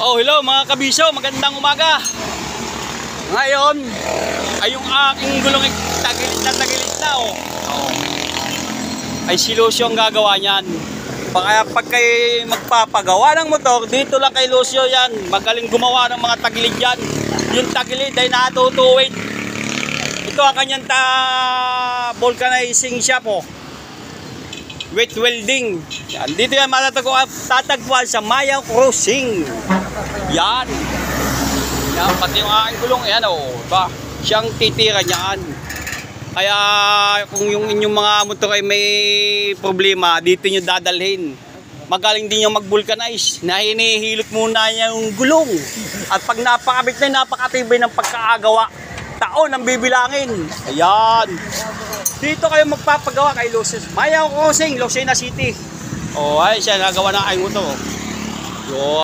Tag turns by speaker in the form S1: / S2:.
S1: Oh, hello mga kabiso, magandang umaga. Ngayon ay yung aking gulong ay tagilid na oh. Ay si Lucio ang gagawa niyan. Kaya pag kayo magpapagawa ng motor, dito lang kay Lucio yan. Magaling gumawa ng mga tagilid yan. Yung tagilid ay natutuwid. Ito ang kanyang vulcanizing shop oh. Wet welding. Yan. Dito yan tatagpuan sa Maya Crossing. Yan. Yan. Pati yung aking gulong. Yan o. Diba? Siyang titira niyan. Kaya kung yung inyong mga motor ay may problema, dito nyo dadalhin. Magaling din yung mag-vulcanize. Na hinihilot muna niya yung gulong. At pag napakabit na, napakatibay ng pagkaagawa, taon ang bibilangin. Ayan. Dito kayo magpapagawa kay Lucio. Maya Crossing, Lucena City. Oh, ay siya nagawa ng aking motor. Yo.